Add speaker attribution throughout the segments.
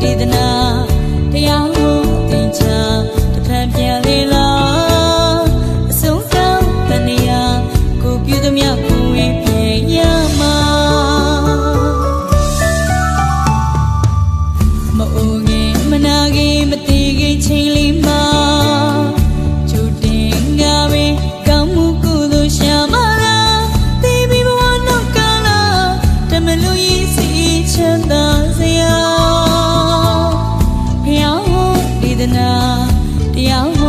Speaker 1: ဒေသနာတရားဟောသင်ချာတစ်ဖန်ပြန်လေလားအဆုံးသတ်တဏှာကိုပြုသမျှကိုဝေးပြေရမှာမအိုငယ်မနာခင်မတိခင်ချိန်လေးမှာချူတင်ငါပဲကောင်းမှုကုသိုလ်ရှာမလားသိပြီးဘဝနောက်ကလာတမလူရေးစီချမ်းသာစရာဖျောင်းဒေသနာတရားဟော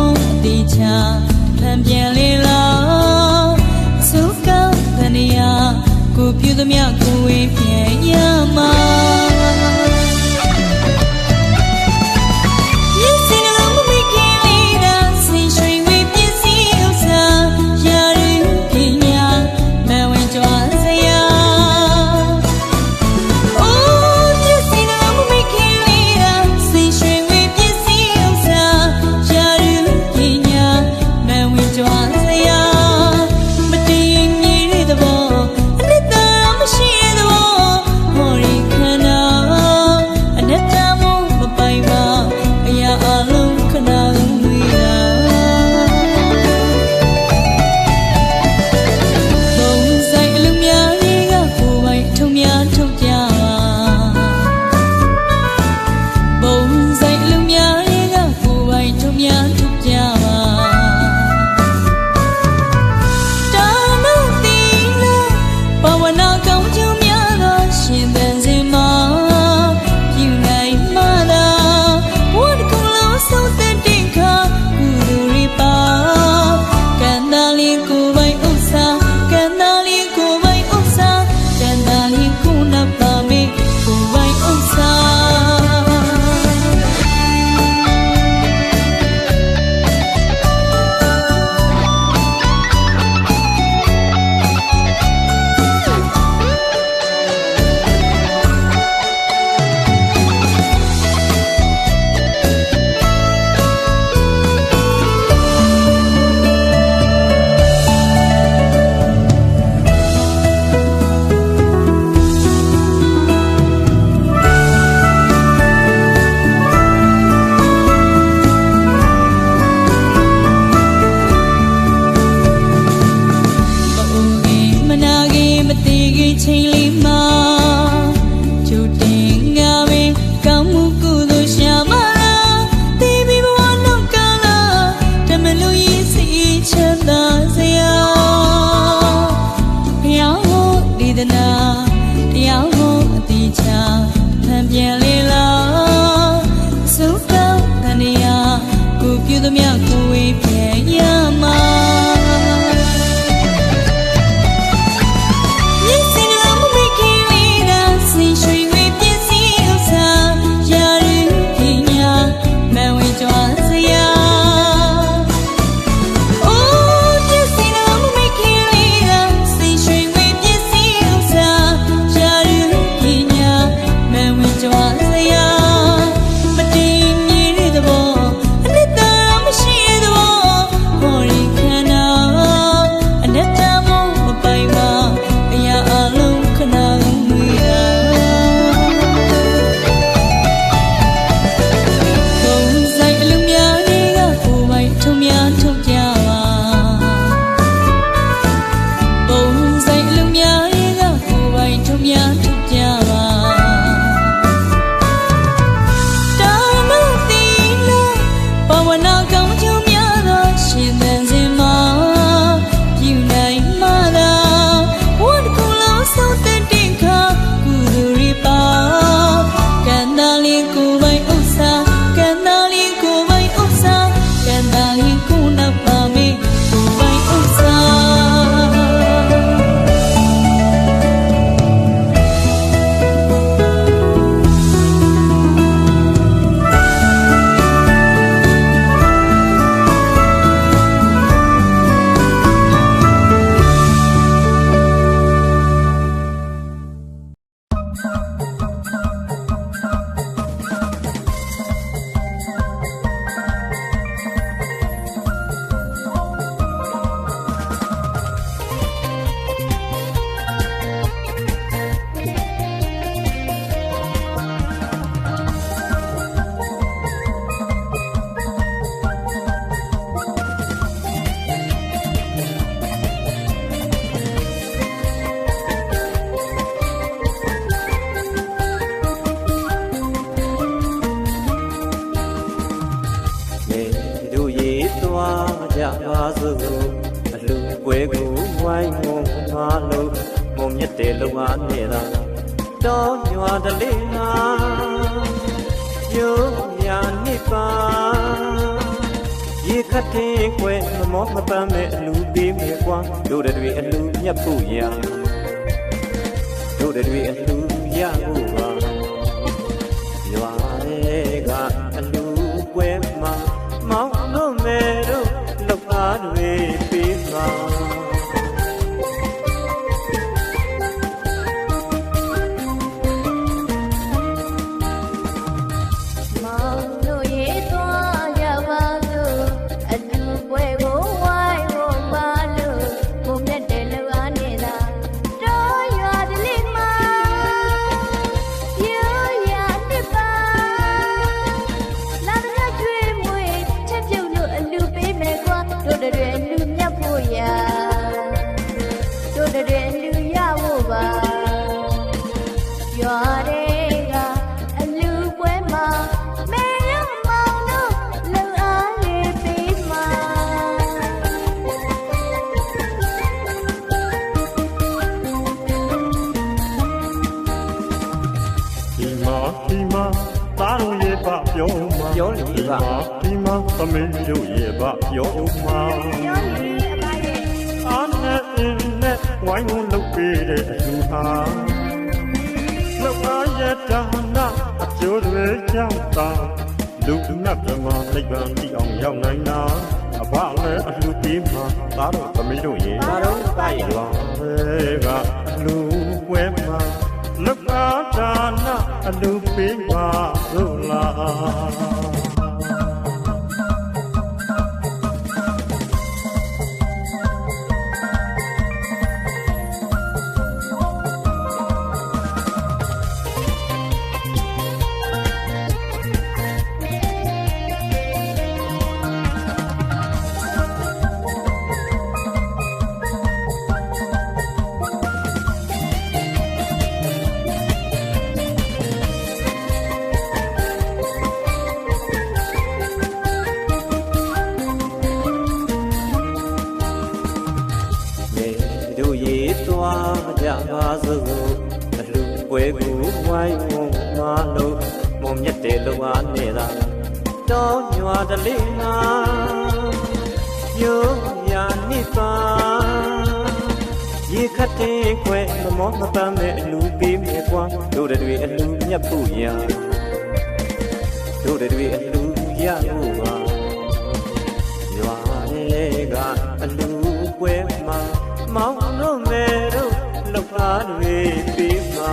Speaker 2: ကြပါစို့အလူပွဲကိုဝိုင်းဝန်းမလို့မုံမြတ်တဲ့လုံအားနေတာတော့ညွာတလေးနာယုံညာနိဗ္ဗာန်ရေခတ်တဲ့ခွဲမမောမပန်းမဲ့အလူပေးမယ်ကွာတို့တွေအလူမြတ်ဖို့ရတို့တွေအလူရဖို့ပါရွာလေးကအလူပွဲမှာမောင်တို့မဲ့တို့လောက်အားတွေပေးပါပြောနေပါဒီမှာသမီးတို့ရဲ့ဗပြောမှာအားနဲ့အင်းနဲ့ဝိုင်းဝန်းလုပ်ပေးတဲ့အလူဟာလောက်အားရတာနာအကျိုးတွေကြောင့်သာလူနတ်ပြမနိဗ္ဗာန်တည်အောင်ရောက်နိုင်တာအဘလည်းအလူပေးမှာသားတို့သမီးတို့ရဲ့သားတို့ပါရွာကအလူပွဲမှာလောက်အားဒါနာအလူပေးပါလို့လားကြပါစို့အလူပွဲကိုဝိုင်းဝန်းမလို့မုံမြတ်တဲ့လုံအားနေတာတော့ညွာတလေးနာယုံညာနိဗ္ဗာန်ရေခတ်တဲ့ခွဲမမောမပန်းမဲ့အလူပေးမယ်ကွာတို့တွေအလူမြတ်ဖို့ရတို့တွေအလူရဖို့ပါရွာလေးကအလူပွဲမှာမောင်တို့မဲ့တို့လောက်အားတွေပေးမှာ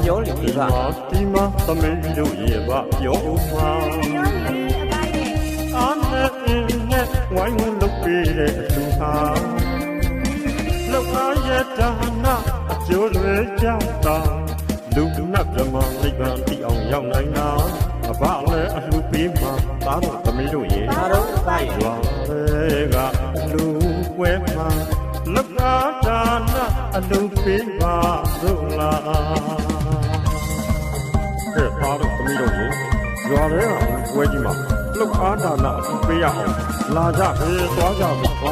Speaker 2: ပြောနေပါဒီမှာသမီးတို့ရဲ့ဗပြောမှာအားနဲ့အင်းနဲ့ဝိုင်းဝန်းလုပ်ပေးတဲ့အလူဟာလောက်အားရတာနာအကျိုးတွေကြောင့်သာလူနတ်ပြမနိဗ္ဗာန်တည်အောင်ရောက်နိုင်တာအဘလည်းအလူပေးမှာသားတို့သမီးတို့ရဲ့သားတို့ပါရွာကအလူပွဲမှာလောက်အားတာနာအလူပေးပါတို့လားသားတို့သမီးတို့ရေရွာထဲကဝဲကြီးမှာလှုပ်အားဒါနအတူပေးရအောင်လာကြသွားကြဖို့ဟု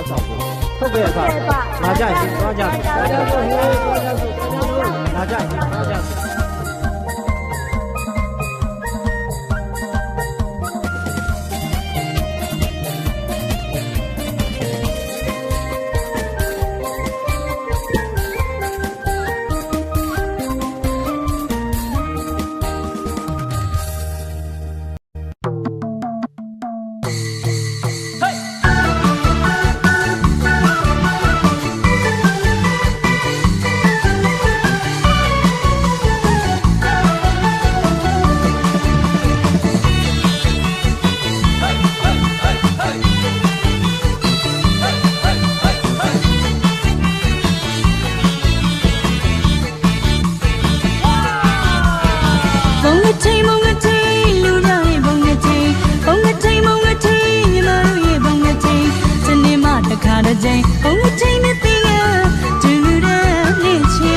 Speaker 2: တ်ကဲ့အခါလာကြရင်သွားကြလာကြရင်သွားကြ
Speaker 1: တဲ့ချိန်ဘုံချိန်မသိရဒူလူတဲ့လေးချေ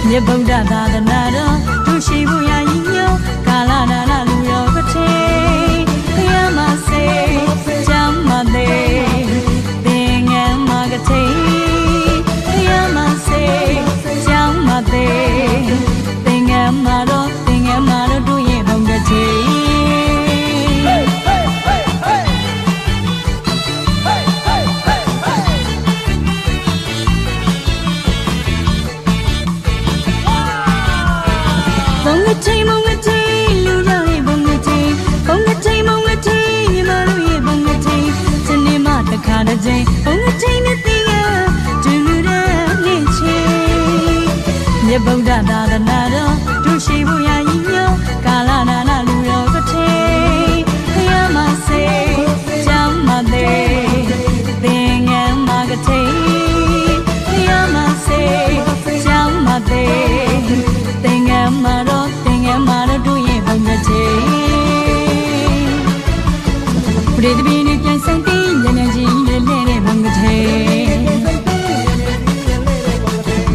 Speaker 1: မြတ်ဗုဒ္ဓသာသနာတော်ဒုရှိဖို့ရည်ညွှန်းကာလနာနာလူရောကထေခရမစေချမ်းမသေးသင်ငယ်မကထေခရမစေချမ်းမသေးသင်ငယ်မတော့တို့ရဲ့ဘုံကထေဘုံကထေလူရရဲ့ဘုံကထေဘုံကထေညီမတို့ရဲ့ဘုံကထေစနေမတခါတည်းဘုံကထေနဲ့တည်ရဒူလူတဲ့လေးချေမြတ်ဗုဒ္ဓသာသနာတော်ဒုရှိဖို့ရည်ညွှန်းကာလနာနာလူရောကထေခရမစေချမ်းမသေးသင်ငယ်မကထေခရမစေချမ်းမသေးသင်ငယ်မတော့တို့ရဲ့ဘုံကထေပရိသပိနဲ့ပြန်ဆိုင်တဲ့ညဉ့်ကြီးနဲ့လဲတဲ့ဘုံကထေ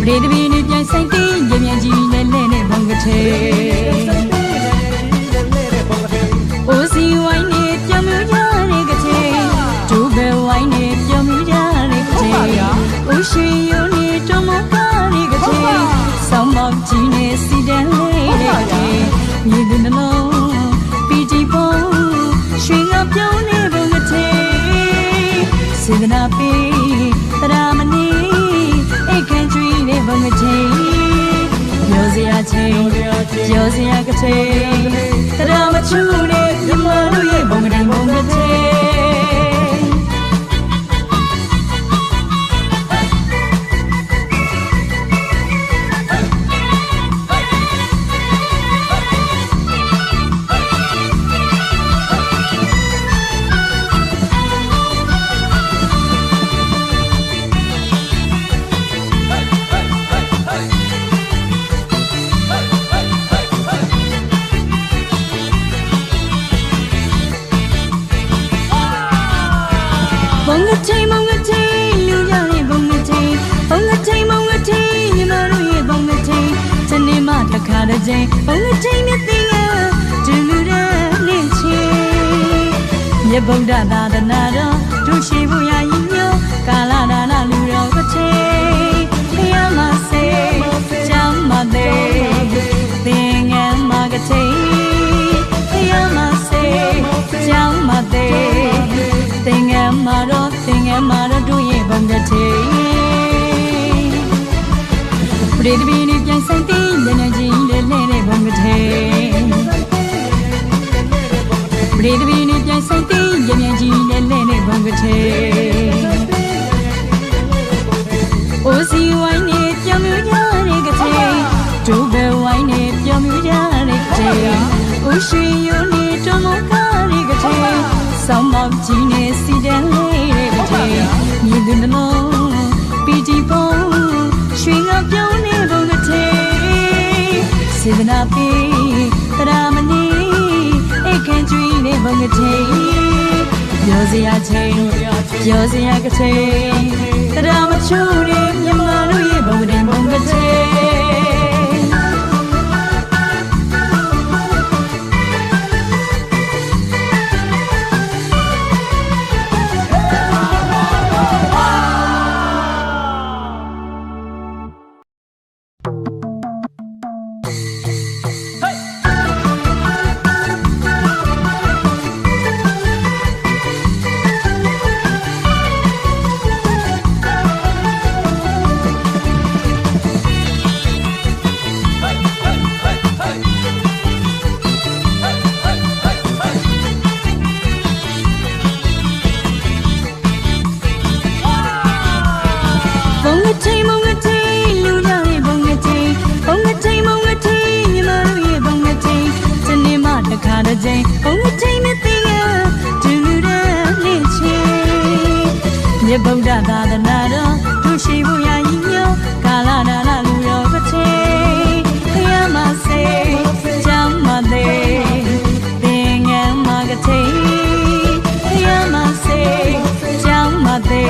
Speaker 1: ပရိသပိနဲ့ပြန်ဆိုင်တဲ့ညဉ့်ကြီးနဲ့လဲတဲ့ဘုံကထေအိုစီဝိုင်းနဲ့ပြောင်းမျိုးကြတဲ့ကထေဒူဘဲဝိုင်းနဲ့ပြောင်းမျိုးကြတဲ့ကထေအိုရှိယိုနဲ့တုံးမကားတဲ့ကထေဆောင်းမောင်ကြီးနဲ့စီတန်လေးတဲ့ကထေမြည်တဲ့နှလုံးပီတီပုံရွှေငါပြောင်းနေဘုံကထေစေတနာပေတရာမဏီအိတ်ခန့်ကျွေးနေဘုံကထေပြောစရာချင်းပြောစရာကထေတရာမချူနေမြမတို့ရဲ့ဘုံကတန်ဘုံကထေဘုံကထေလူရရဲ့ဘုံကထေညီမတို့ရဲ့ဘုံကထေစနေမတခါတည်းချိန်ဘုံကထေနဲ့တည်ရဒူလူတဲ့လေးချေမြတ်ဗုဒ္ဓသာသနာတော်ဒုရှိဖို့ရည်ညွှန်းကာလနာနာလူရောကထေခရမစေချမ်းမသေးသင်ငယ်မကထေခရမစေချမ်းမသေးသင်ငယ်မတော့တို့ရဲ့ဘုံကထေပရိသပိနဲ့ပြန်ဆိုင်တဲ့ညဉ့်ကြီးနဲ့လဲတဲ့ဘုံကထေပရိသပိနဲ့ပြန်ဆိုင်တဲ့ညဉ့်ကြီးနဲ့လဲတဲ့ဘုံကထေအိုစီဝိုင်းနဲ့ပြောင်းမျိုးကြတဲ့ကထေဒူဘဲဝိုင်းနဲ့ပြောင်းမျိုးကြတဲ့ကထေအိုရွှေယိုနဲ့တုံးမကားတဲ့ကထေဆောင်းမောင်ကြီးနဲ့စီတန်လေးတဲ့ကထေမြည်သူနှလုံးပီတီပုံရွှေငါပြောင်းနေဘုံကထေစေတနာပေတရာမဏီအိတ်ခန့်ကျွေးနေဘုံကထေပြောစရာချင်းပြောစရာကထေတရာမချူနေမြမတို့ရဲ့ဘုံကဘုံကထေမြတ်ဗုဒ္ဓသာသနာတော်ဒုရှိဖို့ရည်ညွှန်းကာလနာနာလူရောကထေခရမစေချမ်းမသေးသင်ငယ်မကထေခရမစေချမ်းမသေး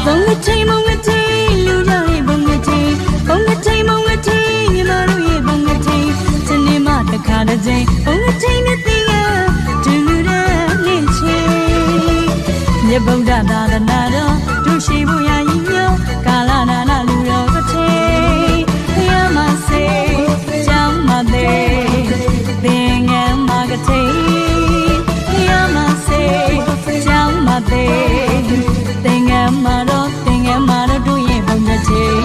Speaker 1: ဘုံငချိဘုံငချိလူကြရဲ့ဘုံငချိဘုံငချိဘုံငချိညီမတို့ရဲ့ဘုံငချိစနေမတခါတစ်ချိန်ဘုံငချိနဲ့တည်ရဒူလူတဲ့လင်းချေမြတ်ဗုဒ္ဓသာသနာတော်ဒုရှိဖို့ရာညီညွတ်ကာလနာနာလူတော်တစ်ချိန်ဖျားမစေကြောင်းမသေးသင်ငယ်မကတိဖျားမစေကြောင်းမသေးသင်ငယ်မတော်တို့ရဲ့ဘုံတစ်ချိန်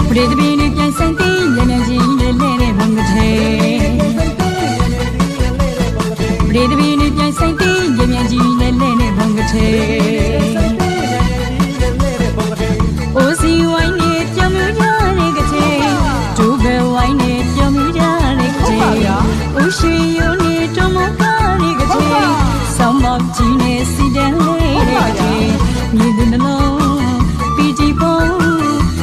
Speaker 1: ပရိသတ်ပြည်နဲ့ပြန်ဆိုင်တဲ့ညနေကြီးနဲ့လဲတဲ့ဘုံတစ်ချိန်ပရိသတ်ပြည်နဲ့ပြန်ဆိုင်တဲ့ညမြန်ကြီးနဲ့လဲတဲ့ဘုံတစ်ချိန်အိုစီဝိုင်းနဲ့ပြောင်းမြူကြတဲ့ကချိန်ဒူဘဲဝိုင်းနဲ့ပြောင်းမြူကြတဲ့ကချိန်အိုရှိယိုနဲ့တုံးမကားတဲ့ကချိန်ဆောင်းမောက်ကြီးနဲ့စီတန်းလေးတဲ့ကချိန်မြည်တဲ့နှလုံးပီတီပုံ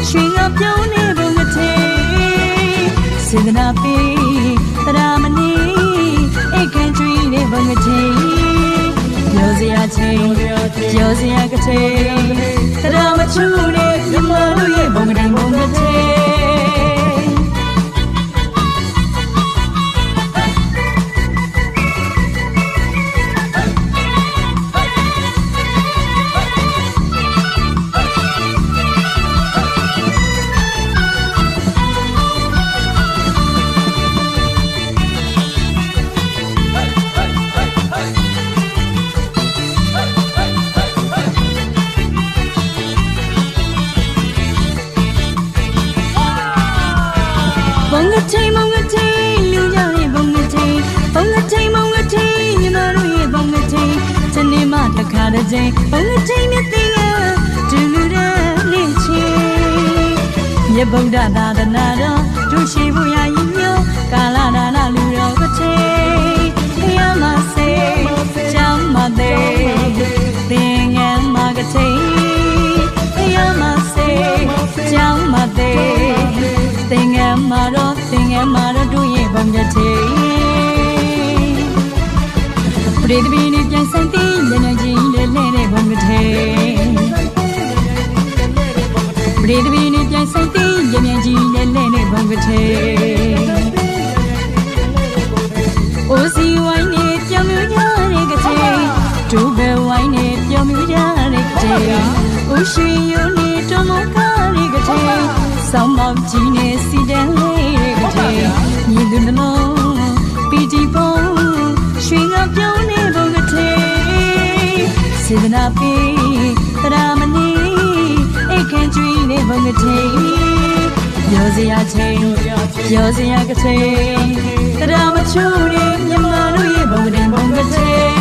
Speaker 1: ရွှေငါပြောင်းနေဘုံတစ်ချိန်စေတနာပေးတရာမနီအိတ်ခန့်ကျွေးနေဘုံတစ်ချိန်ပြောစရာချိန်ပြောစရာကချိန်တရာမချူနဲ့မြမတို့ရဲ့ဘုံကတိုင်းဘုံတစ်ချိန်ဘုံငချိဘုံငချိလူကြရဲ့ဘုံငချိဘုံငချိဘုံငချိညီမတို့ရဲ့ဘုံငချိစနေမတခါတစ်ချိန်ဘုံငချိမြတ်သေးရဒူလူတဲ့လင်းချေမြတ်ဗုဒ္ဓသာသနာတော်ဒုရှိဖို့ရာညီညွတ်ကာလနာနာလူတော်ကချိန်ဖျားမစေကြောင်းမသေးသင်ငယ်မကချိန်ဖျားမစေကြောင်းမသေးသင်ငယ်မတော်တို့ရဲ့ဘုံတစ်ချိန်ပရိသတ်ပြည်နဲ့ပြန်ဆိုင်တဲ့ညနေကြီးနဲ့လဲတဲ့ဘုံတစ်ချိန်ပရိသတ်ပြည်နဲ့ပြန်ဆိုင်တဲ့ညမြန်ကြီးနဲ့လဲတဲ့ဘုံတစ်ချိန်အိုစီဝိုင်းနဲ့ပြောင်းမြူကြတဲ့ကချိန်ဒူဘဲဝိုင်းနဲ့ပြောင်းမြူကြတဲ့ကချိန်အိုရွှေယိုနဲ့တုံးမကားတဲ့ကချိန်ဆောင်းမောက်ကြီးနဲ့စီတန်းလေးတဲ့ကချိန်မြည်သူနှလုံးပီတီပုံရွှေငါပြောင်းနေဘုံတစ်ချိန်စေတနာပေးတရာမနီအိတ်ခန့်ကျွေးနေဘုံတစ်ချိန်ပြောစရာချိန်ပြောစရာကချိန်တရာမချူနဲ့မြမတို့ရဲ့ဘုံတစ်ဘုံတစ်ချိန်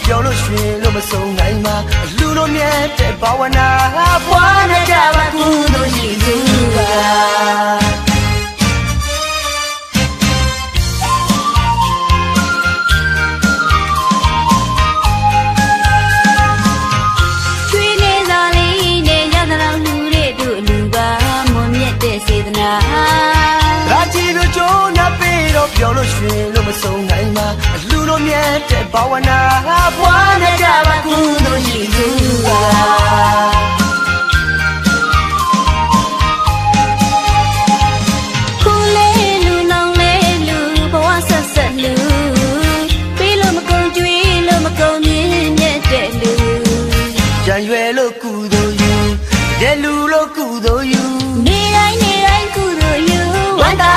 Speaker 3: ပြောလို့ရွှင်လို့မဆုံးနိုင်မှာလူတို့မြတ်တဲ့ဘာဝနာဘွားနဲ့ကြပါကုသိုလ်ရှိသူပါချွေးနေသာလေးနဲ့ရသလောက်လူတွေတို့လူပါမွန်မြတ်တဲ့စေတနာရာချီတို့ကြိုးနာပေးတော့ပြောလို့ရွှင်လို့မဆုံးနိုင်မှာလူတို့မြတ်တဲ့ဘာဝနာဘွားနဲ့ကြပါကုသိုလ်ရှိသူပါခုလေးလူနောင်လေးလူဘဝဆက်ဆက်လူပေးလို့မကုန်ကြွေးလို့မကုန်မြင့်မြတ်တဲ့လူကြံရွယ်လို့ကုသိုလ်ယူတဲ့လူလို့ကုသိုလ်ယူနေတိုင်းကုသိုလ်ယူဝန္တာ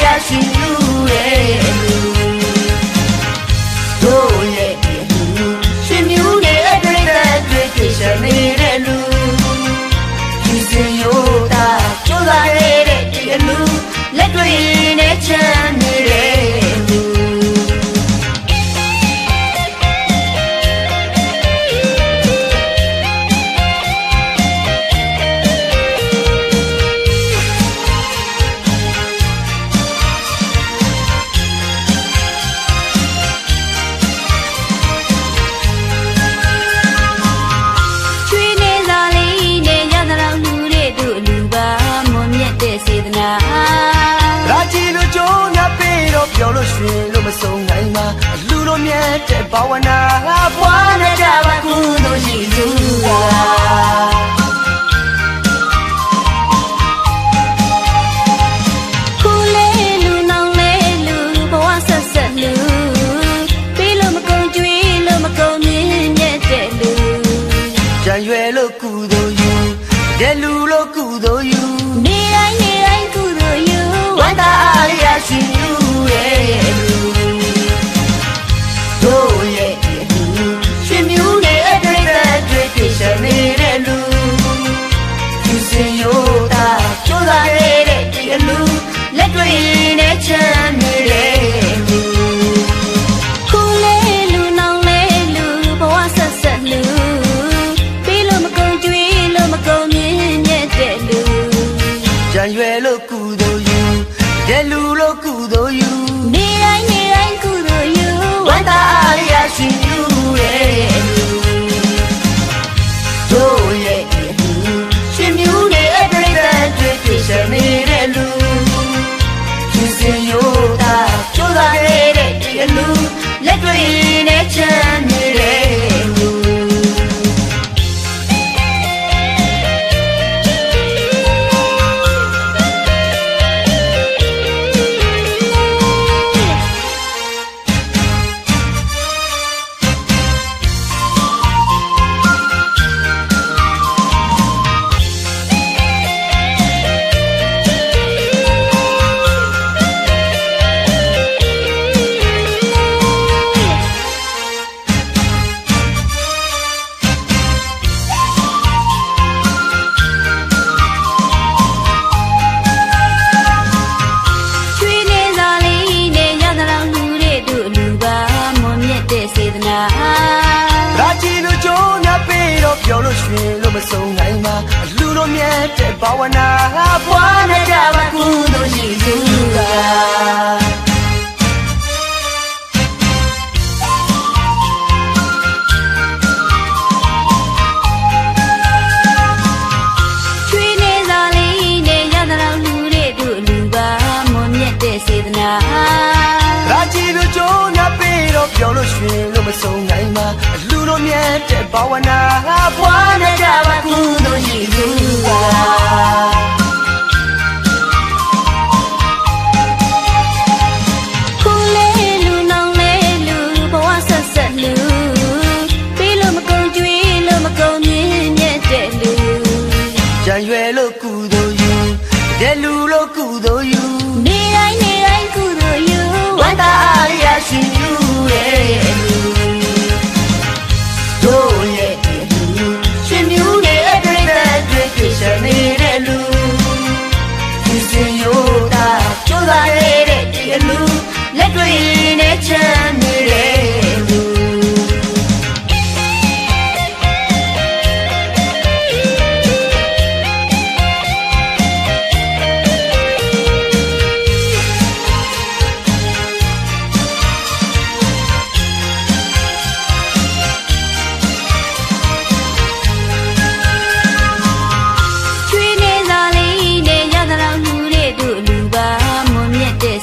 Speaker 3: ရရှိလူရဲ့လူတို့ရဲ့လူရှင်မြူနေတဲ့ပြိတ္တတွေရှမ်းနေတဲ့လူဒီစင်ရ ချမ်းနေတဲ့လူ
Speaker 4: ရာချီလိုကြိုးငါပေးတော့ပြောလို့ရွှင်လို့မဆုံးနိုင်မှာအလူလိုမြတ်တဲ့ဘာဝနာဘွားနဲ့ကြပါကုသိုလ်ရှိသူ
Speaker 3: ခုလေးလူနောင်လေးလူဘဝဆက်ဆက်လူပြီးလို့မကုန်ကြွေးလို့မကုန်မြင့်မြတ်တဲ့လူ
Speaker 4: ကြံရွယ်လို့ကုသိုလ်ယူတဲ့လူလို့ကုသိုလ်ယူ
Speaker 3: နေတိုင်းကုသိုလ်ယူဝမ်းသာအားရရှိယူရဲ့လူတို့ရဲ့လူရှင်မြူးနဲ့အတွေ့အကြုံတွေရှင်းနေတဲ့လူသူစင်ရိုးတာကြိုးစားခဲ့တဲ့ဒီအလူလက်တွေနဲ့ချမ်းနေတဲ့လူခုလေးလူနောင်လေးလူဘဝဆက်ဆက်လူပြီးလို့မကုန်ကြွေးလို့မကုန်မြင့်မြတ်တဲ့လူ
Speaker 4: ကြံရွယ်လို့ကုသိုလ်ယူတဲ့လူလို့ကုသိုလ်ယူ
Speaker 3: နေတိုင်းကုသိုလ်ယူဝမ်းသာအားရရှိယူရဲ့လူတို့ရဲ့လူရှင်မြူးနဲ့အတွေ့အကြုံတွေရှင်းနေတဲ့လူသူစင်ရိုးတာကြိုးစားခဲ့တဲ့ဒီအလူလက်တွေနဲ့ချမ်းနေတဲ့လူ
Speaker 4: ရာချီလိုကြိုးငါပေးတော့ပြောလို့ရွှင်လို့မဆုံးနိုင်မှာအလူလိုမြတ်တဲ့ဘာဝနာဘွားနဲ့ကြပါကုသိုလ်ရှိသူက
Speaker 3: စေတနာ
Speaker 4: ရာချီလိုကြိုးငါပေးတော့ပြောလို့ရွှင်လို့မဆုံးနိုင်မှာအလူလိုမြတ်တဲ့ဘာဝနာဘွားနဲ့ကြပါကုသိုလ်ရှိသူက
Speaker 3: ခုလေးလူနောင်လေးလူဘဝဆက်ဆက်လူပြီးလို့မကုန်ကြွေးလို့မကုန်မြင့်မြတ်တဲ့လူ
Speaker 4: ကြံရွယ်လို့ကုသိုလ်ယူတဲ့လူလို့ကုသိုလ်ယူ
Speaker 3: နေတိုင်းကုသိုလ်ယူဝမ်းသာအားရရှိယူရဲ့လူတို့ရဲ့လူရှင်မြူးနဲ့အတွေ့အကြုံတွေရှင်းနေတဲ့လူသူစင်ရိုးတာကြိုးစားခဲ့တဲ့ဒီအလူလက်တွေနဲ့ချမ်းနေတဲ့လူ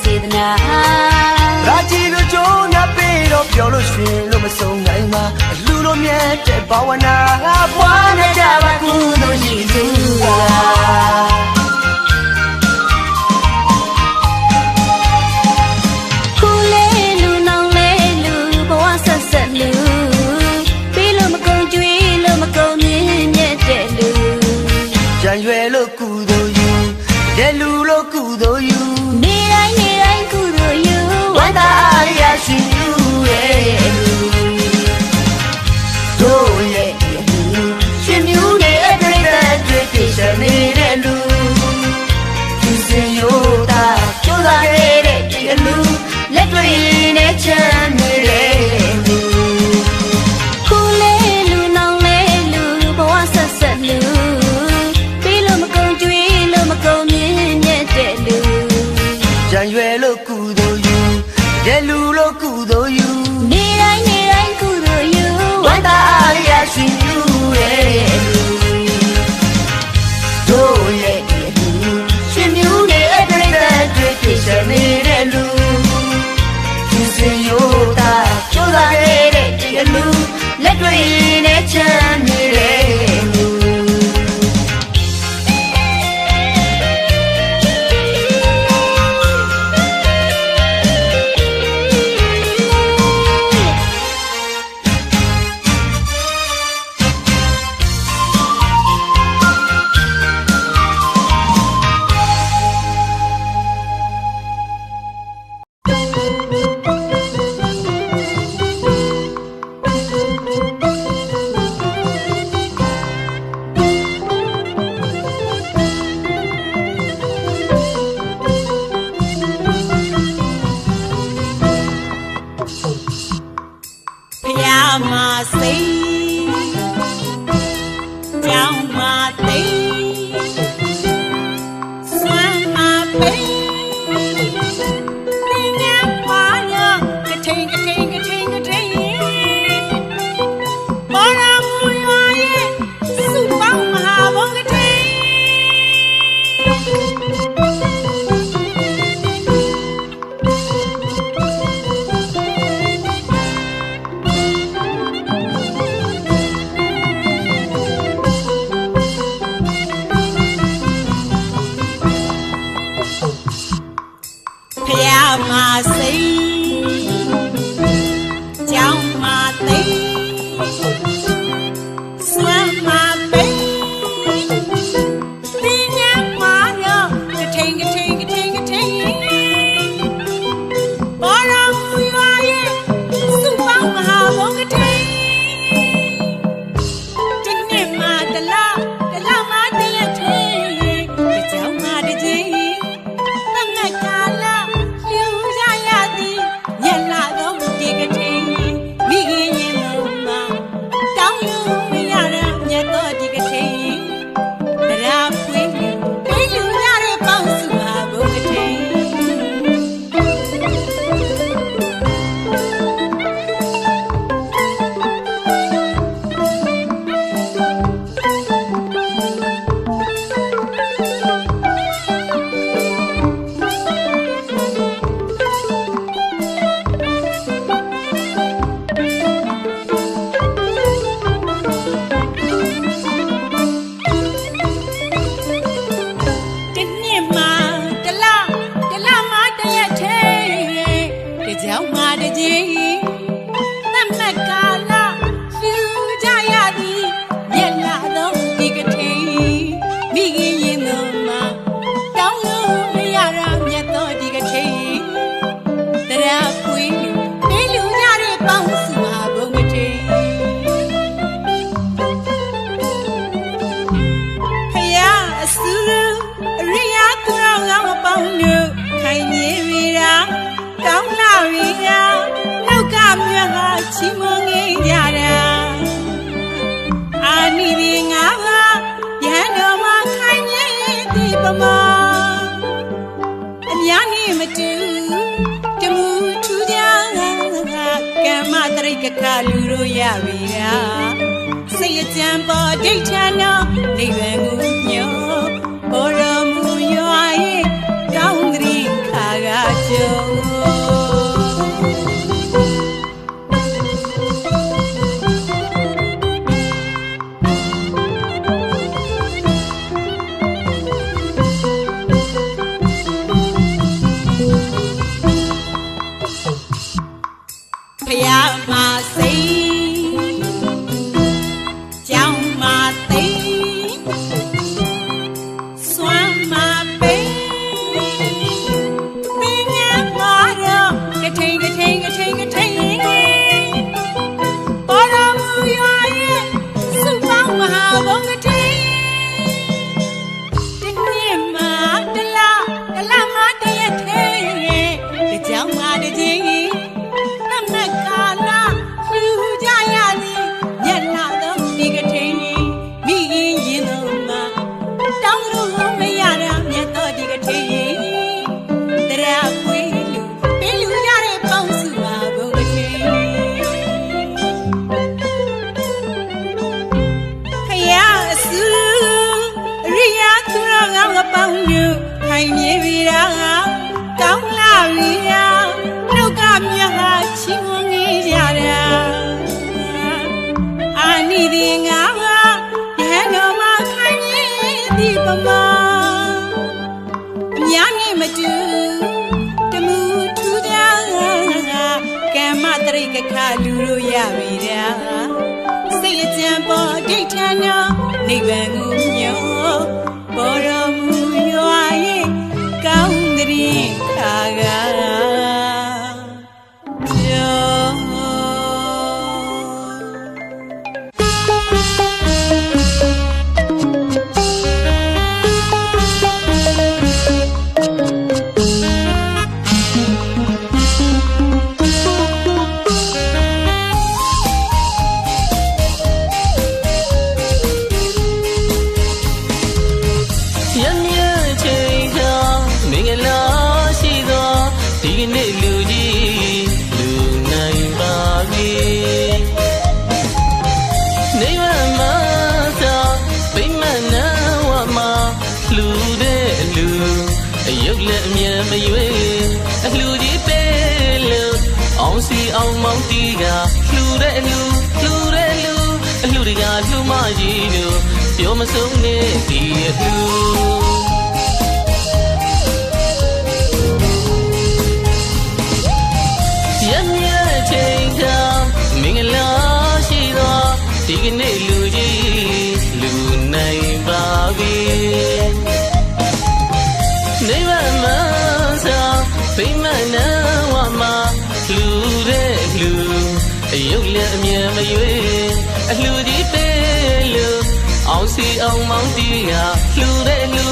Speaker 3: စေတနာ
Speaker 4: ရာချီလိုကြိုးငါပေးတော့ပြောလို့ရွှင်လို့မဆုံးနိုင်မှာအလူလိုမြတ်တဲ့ဘာဝနာဘွားနဲ့ကြပါကုသိုလ်ရှိသူက
Speaker 3: ခုလေးလူနောင်လေးလူဘဝဆက်ဆက်လူပြီးလို့မကုန်ကြွေးလို့မကုန်မြင့်မြတ်တဲ့လူ
Speaker 4: ကြံရွယ်လို့ကုသိုလ်ယူတဲ့လူလို့ကုသိုလ်ယူ
Speaker 3: နေတိုင်းကုသိုလ်ယူဝမ်းသာအားရရှိယူရဲ့လူတို့ရဲ့လူရှင်မြူးနဲ့အတွေ့အကြုံတွေရှင်းနေတဲ့လူသူစင်ရိုးတာကြိုးစားခဲ့တဲ့ ရင်နဲ့ချမ်းမြေတဲ့လူ
Speaker 1: ဖယားမစိတ်ကြောင်းမသိစွမ်းမပိတင်ငါပါရကထိန်ကထိန်ကထိန်ကထိန်ဘောရမူရွာရဲ့စုပေါင်းမဟာဘုံကထိန်ဖယားမစိတ်ကြောင်းမသိစွမ်းမပိတင်ငါပါရကထိန်ကထိန်ကထိန်ကထိန်ဘောရမူရွာရဲ့စုပေါင်းမဟာဘုံကထိန်ဒီနေ့မှတလားမှတရက်ထိန်ဒီကြောင်းမှတစ်ချိန်တမက်ကာလလူရရသည်ညက်လာတော့ဒီကထိန်မိခင်ရင်လုံးမတောင်းလို့မရတဲ့မြတ်တော်ဒီကထိန်တရားဖွင့်ပေးလူရတဲ့ပေါင်းစုဟာဘုံကထိန် တစ်နှစ်မှတလားမှတရက်ထဲဒီကြောင်မှတစ်ချိန်တမက်ကာလလူကြရသည်မျက်လာတော့ဒီကထိန်မိခင်ရင်တော့မှတောင်းလို့မရတာမြတ်တော့ဒီကထိန်တရားဖွင့်ပေးလူကြတဲ့ပေါင်းစုဟာဘုံကထိန် ဖယားအစူအရိယာသူတော်ကောင်းအပေါင်းတို့ခိုင်မြေရီရာကောင်းလာရီရာနောက်ကမြတ်ဟာချီးမွမ်းခဲ့ကြတာအာနိဒီငါးပါးရဟန်းတော်မှာခိုင်မြေဒီပမာအများနဲ့မတူတမှုထူးခြားကမ္မတရိကခလူတို့ရပြီရာစိတ်အကြံပေါ်ဒိဋ္ဌာနောနိဗ္ဗာန်ကိုမျှော်ဘောရမူရွာရဲ့ကောင်းသတိခါကကြုံဖယားမစိတ်ကြောင်းမသိစွမ်းမပိပင်ငါပါတော့ကထိန်ကထိန်ကထိန်ကထိန်ဘောရမူရွာရဲ့စုပေါင်းမဟာဘုံကထိန်ဒီနေ့မှတလားမှတရက်ထဲဒီကြောင်မှတစ်ချိန်တမက်ကာလလူကြရသည်ညက်လာတော့ဒီကထိန်မိခင်ရင်တော့မှတောင်းလို့မရတာမြတ်တော့ဒီကထိန်တရားဖွင့်လူပေးလူရတဲ့ပေါင်းစုပါဘုံကထိန်ဖယားအစူအရိယာသူတော်ကောင်းအပေါင်းတို့ခိုင်မြေပြီရာကောင်းလာပြီရာနောက်ကမြတ်ဟာချီးမွမ်းခဲ့ကြတာ ပြည်သူငါကရဲတော်မှာခိုင်းနေဒီပမာအများနဲ့မတူတမှုထူးကြကံမတရိကခလူတို့ရပြီတာစိတ်အကြံပေါ်ဒိဋ္ဌာနောနိဗ္ဗာန်ကိုညောပေါ်တော်မူရွာရဲ့ကောင်းတဲ့ခါကမရွေအလှူကြီးပေးလို့အောင်စီအောင်မောင်းတီးကလှူတဲ့အလှူအလှူတွေကလှူမကြီးလို့ပြောမဆုံးနဲ့ဒီအလှူရမြဲချိန်ကမင်္ဂလာရှိသောဒီကနေ့လူကြီးလူနိုင်ပါပြီနေမမဗိမာန်နာဝမှာလှူတဲ့လှူအယုတ်လည်းအမြဲမရွေအလှူကြီးပေးလို့အောင်စီအောင်မောင်းတီးကလှူတဲ့လှူ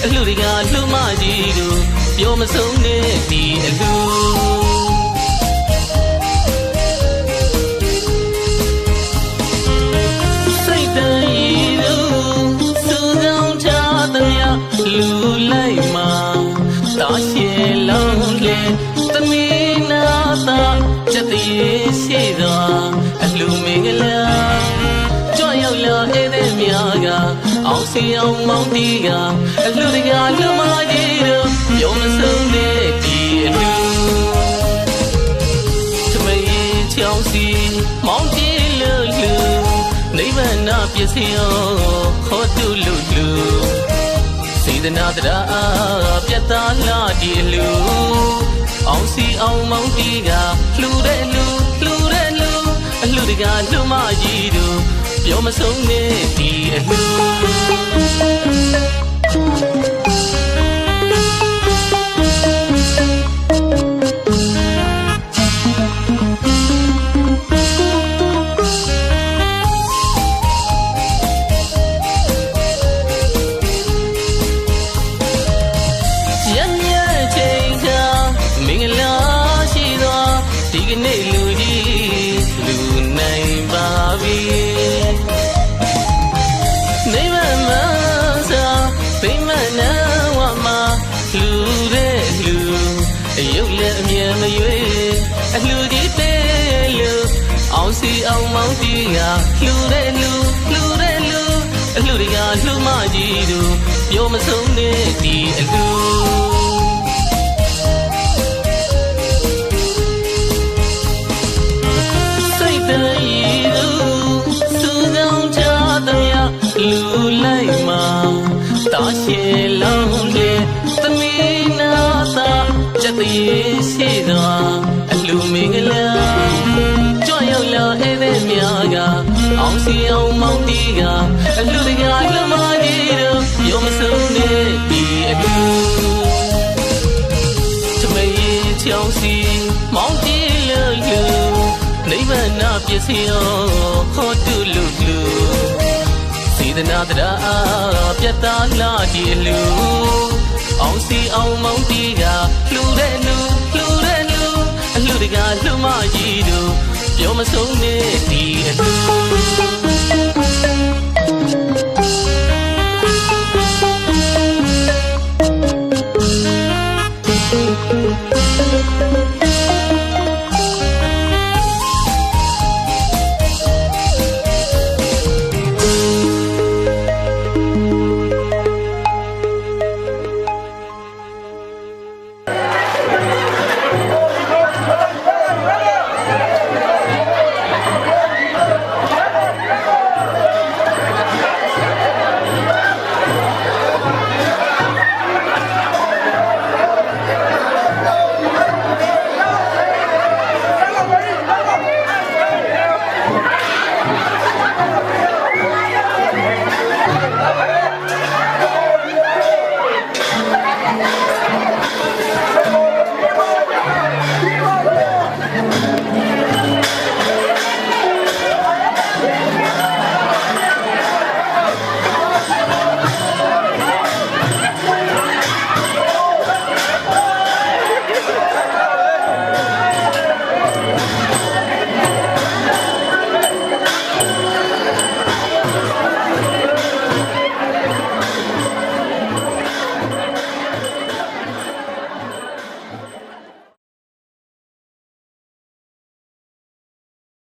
Speaker 1: အလှူတွေကလှူမကြီးတို့ပြောမဆုံးနဲ့ဒီအလှူစိတ်တည်းတို့စုဆောင်ထားသမျှလှူလိုက်မှာတာရှည်လုံးလေသမီးနာသာချက်တည်းရှိသောအလှမင်္ဂလာကြွရောက်လာတဲ့များကအောင်စီအောင်မောင်းတီးကအလှတွေကလှမကြီးတို့ပြုံးမဆုံးတဲ့ဒီအလှသမီးချောင်းစီမောင်းတီးလို့လှနိဗ္ဗာန်ပစ္စည်းရောခေါ်တူလို့လူစေတနာတရားပြတ်သားလာဒီလူအောင်စီအောင်မောင်းတီးကလှူတဲ့လူအလှတွေကလှမကြီးတို့ပြောမဆုံးနဲ့ဒီအလှနေ့လူကြီးလူနိုင်ပါပြီနေမမသာဗိမာန်နာဝမှာလှူတဲ့လှူအယုတ်လည်းအမြဲမရွေအလှူကြီးပေးလို့အောင်စီအောင်မောင်းတီးကလှူတဲ့လှူအလှတွေကလှူမကြီးတို့ပြောမဆုံးနဲ့ဒီအလှူလူလိုက်မှာတာရှည်လုံးလေသမီးနာသာချက်တည်းရှိသောအလှမင်္ဂလာကြွရောက်လာတဲ့များကအောင်စီအောင်မောင်းတီးကအလှတွေကလှမကြီးတို့ပြောမဆုံးနဲ့ဒီအလှသမီးချောင်းစီမောင်းတီးလို့လူနိဗ္ဗာန်ပစ္စည်းရောခေါ်တူလို့လူစေတနာတရားပြတ်သားလာဒီလူအောင်စီအောင်မောင်းတီးကလှူတဲ့လူအလှတွေကလှမကြီးတို့ပြောမဆုံးနဲ့ဒီအလှ